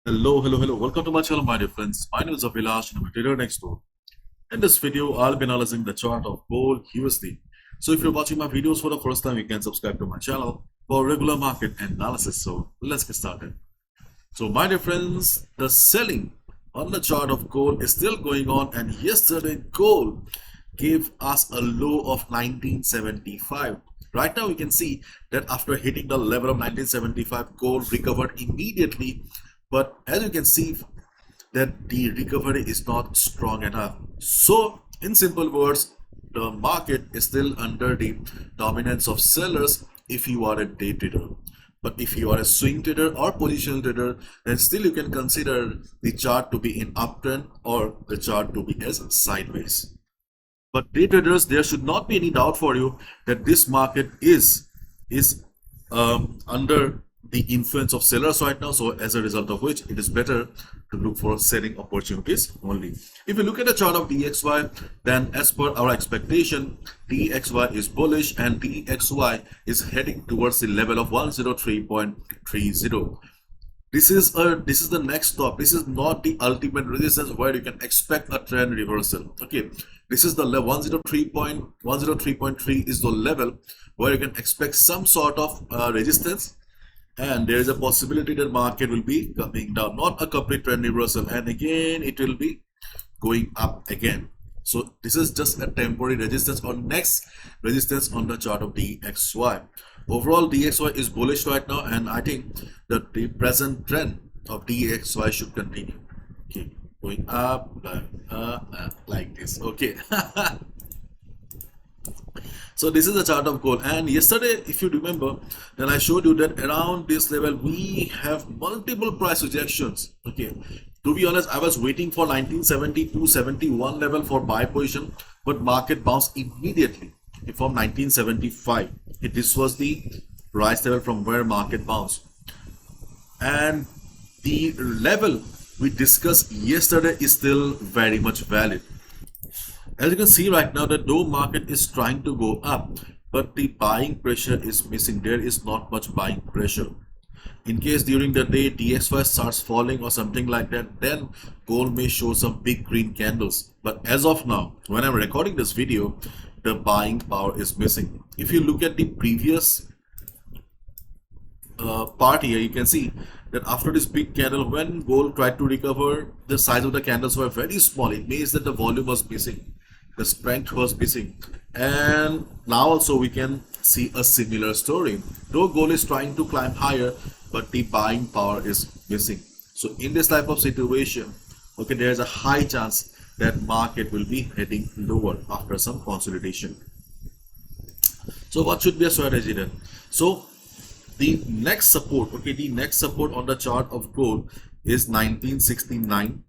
Hello. Welcome to my channel, my dear friends. My name is Abhilash and I'm a trader next door. In this video, I'll be analyzing the chart of gold USD. So if you're watching my videos for the first time, you can subscribe to my channel for regular market analysis. So let's get started. So my dear friends, the selling on the chart of gold is still going on, and yesterday gold gave us a low of 1975. Right now we can see that after hitting the level of 1975, gold recovered immediately, but as you can see that the recovery is not strong enough. So in simple words, the market is still under the dominance of sellers if you are a day trader. But if you are a swing trader or positional trader, then still you can consider the chart to be in uptrend or the chart to be as sideways. But day traders, there should not be any doubt for you that this market is under the influence of sellers right now. So as a result of which, it is better to look for selling opportunities only. If you look at the chart of DXY, then as per our expectation, DXY is bullish and DXY is heading towards the level of 103.30. This is the next stop. This is not the ultimate resistance where you can expect a trend reversal. Okay, this is the level 103.3 is the level where you can expect some sort of resistance, and there is a possibility that market will be coming down, not a complete trend reversal, and again it will be going up again. So this is just a temporary resistance or next resistance on the chart of DXY. Overall, DXY is bullish right now, and I think that the present trend of DXY should continue. Okay, going up like this. Okay. So this is the chart of gold, and yesterday, if you remember, then I showed you that around this level we have multiple price rejections. Okay, to be honest, I was waiting for 1970-71 level for buy position, but market bounced immediately from 1975. This was the price level from where market bounced, and the level we discussed yesterday is still very much valid. As you can see right now, the though market is trying to go up, but the buying pressure is missing. There is not much buying pressure. In case during the day DXY starts falling or something like that, then gold may show some big green candles. But as of now, when I'm recording this video, the buying power is missing. If you look at the previous part here, you can see that after this big candle, when gold tried to recover, the size of the candles were very small. It means that the volume was missing, the strength was missing, and now also we can see a similar story. Though gold is trying to climb higher, but the buying power is missing. So in this type of situation, okay, there is a high chance that market will be heading lower after some consolidation. So what should be a strategy then? So the next support, okay, the next support on the chart of gold is 1969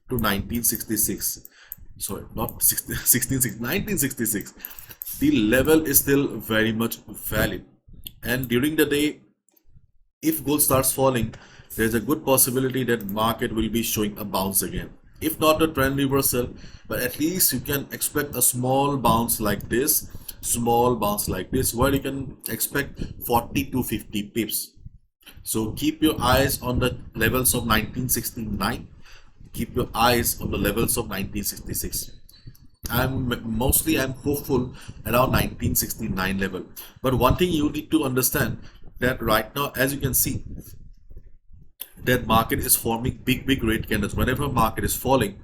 to 1966. Sorry, not 1966. The level is still very much valid, and during the day, if gold starts falling, there's a good possibility that market will be showing a bounce again. If not a trend reversal, but at least you can expect a small bounce like this, where you can expect 40 to 50 pips. So keep your eyes on the levels of 1969. Keep your eyes on the levels of 1966. I'm hopeful around 1969 level. But one thing you need to understand that right now, as you can see, that market is forming big red candles. Whenever market is falling,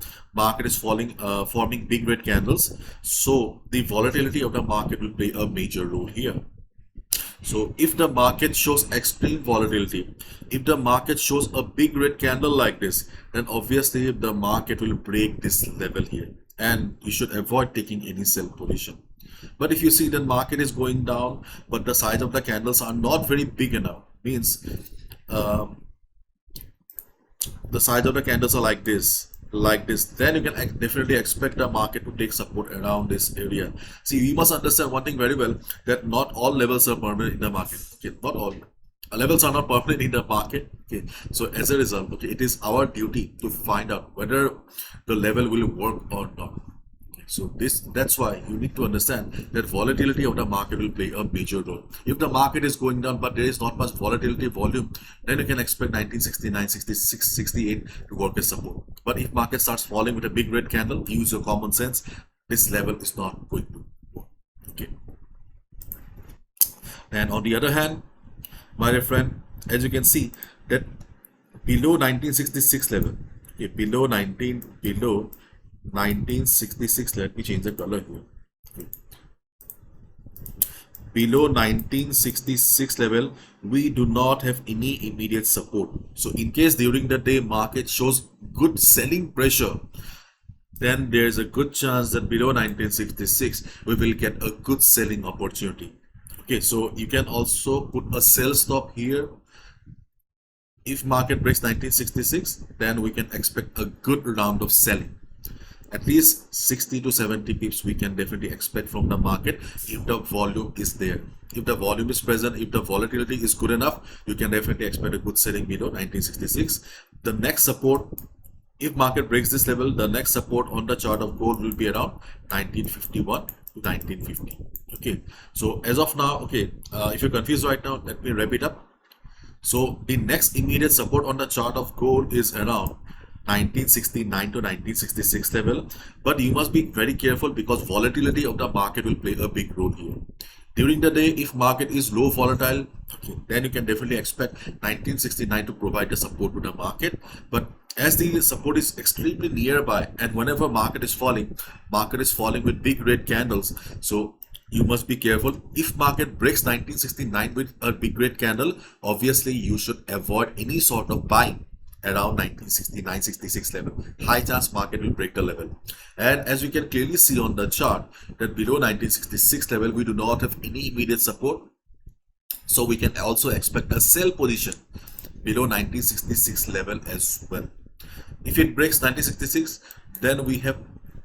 forming big red candles. So the volatility of the market will play a major role here. So if the market shows extreme volatility, if the market shows a big red candle like this, then obviously the market will break this level here, and you should avoid taking any sell position. But if you see the market is going down, but the size of the candles are not very big enough, means the size of the candles are like this, then you can definitely expect the market to take support around this area. See, we must understand one thing very well, that not all levels are permanent in the market. Okay, not all levels are not permanent in the market. Okay, so as a result, okay, it is our duty to find out whether the level will work or not. So that's why you need to understand that volatility of the market will play a major role. If the market is going down but there is not much volatility volume, then you can expect 1969, 66, 68 to work as support. But if market starts falling with a big red candle, use your common sense. This level is not going to work. Okay. And on the other hand, my dear friend, as you can see that below 1966 level, okay, below 1966, let me change the color here. Okay. Below 1966 level, we do not have any immediate support. So in case during the day market shows good selling pressure, then there's a good chance that below 1966 we will get a good selling opportunity. Okay, so you can also put a sell stop here. If market breaks 1966, then we can expect a good round of selling. At least 60 to 70 pips we can definitely expect from the market if the volume is there. If the volume is present, if the volatility is good enough, you can definitely expect a good selling below 1966. The next support, if market breaks this level, the next support on the chart of gold will be around 1951 to 1950. Okay, so as of now, okay, if you're confused right now, let me wrap it up. So the next immediate support on the chart of gold is around 1969 to 1966 level, but you must be very careful because volatility of the market will play a big role here. During the day, if market is low volatile, okay, then you can definitely expect 1969 to provide the support to the market. But as the support is extremely nearby, and whenever market is falling with big red candles, so you must be careful. If market breaks 1969 with a big red candle, obviously you should avoid any sort of buying around 1969-66 level. High chance market will break the level. And as you can clearly see on the chart that below 1966 level we do not have any immediate support, so we can also expect a sell position below 1966 level as well. If it breaks 1966, then we have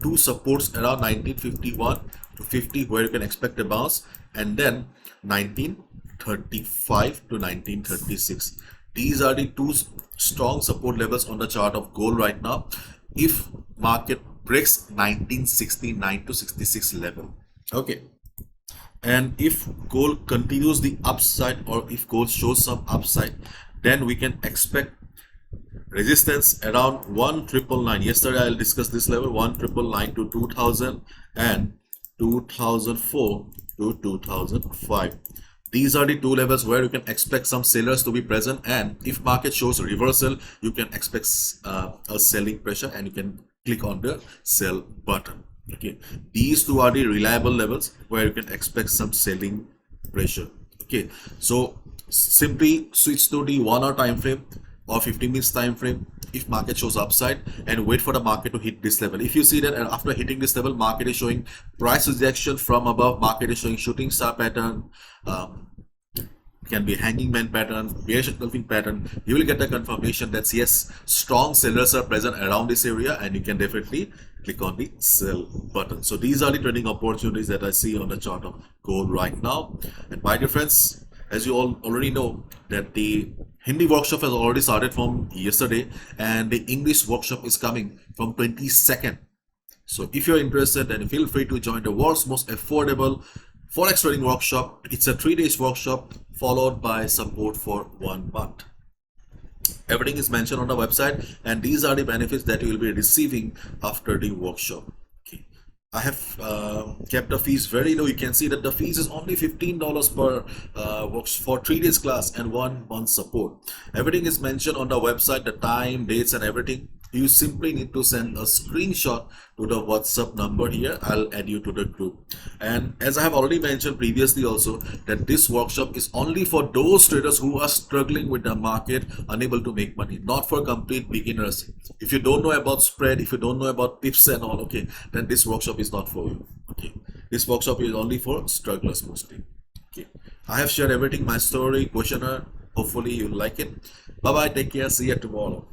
two supports around 1951 to 50 where you can expect a bounce, and then 1935 to 1936. These are the two strong support levels on the chart of gold right now if market breaks 1969 to 66 level. Okay, and if gold continues the upside, or if gold shows some upside, then we can expect resistance around 1999. Yesterday I'll discuss this level 1999 to 2000 and 2004 to 2005. These are the two levels where you can expect some sellers to be present, and if market shows a reversal, you can expect a selling pressure and you can click on the sell button. Okay, these two are the reliable levels where you can expect some selling pressure. Okay, so simply switch to the 1 hour time frame or 15 minutes time frame if market shows upside, and wait for the market to hit this level. If you see that after hitting this level, market is showing price rejection from above, market is showing shooting star pattern, can be hanging man pattern, bearish engulfing pattern, you will get the confirmation that yes, strong sellers are present around this area, and you can definitely click on the sell button. So these are the trading opportunities that I see on the chart of gold right now. And my dear friends, as you all already know that the Hindi workshop has already started from yesterday, and the English workshop is coming from 22nd. So if you're interested, then feel free to join the world's most affordable Forex trading workshop. It's a 3-day workshop followed by support for 1 month. Everything is mentioned on the website, and these are the benefits that you will be receiving after the workshop. I have kept the fees very low. You can see that the fees is only $15 per for 3 days class and 1 month support. Everything is mentioned on the website, the time, dates and everything. You simply need to send a screenshot to the WhatsApp number here. I'll add you to the group. And as I have already mentioned previously also, that this workshop is only for those traders who are struggling with the market, unable to make money, not for complete beginners. If you don't know about spread, if you don't know about tips and all, okay, then this workshop is not for you. Okay, this workshop is only for strugglers mostly. Okay, I have shared everything, my story, questionnaire. Hopefully you like it. Bye bye, take care, see you tomorrow.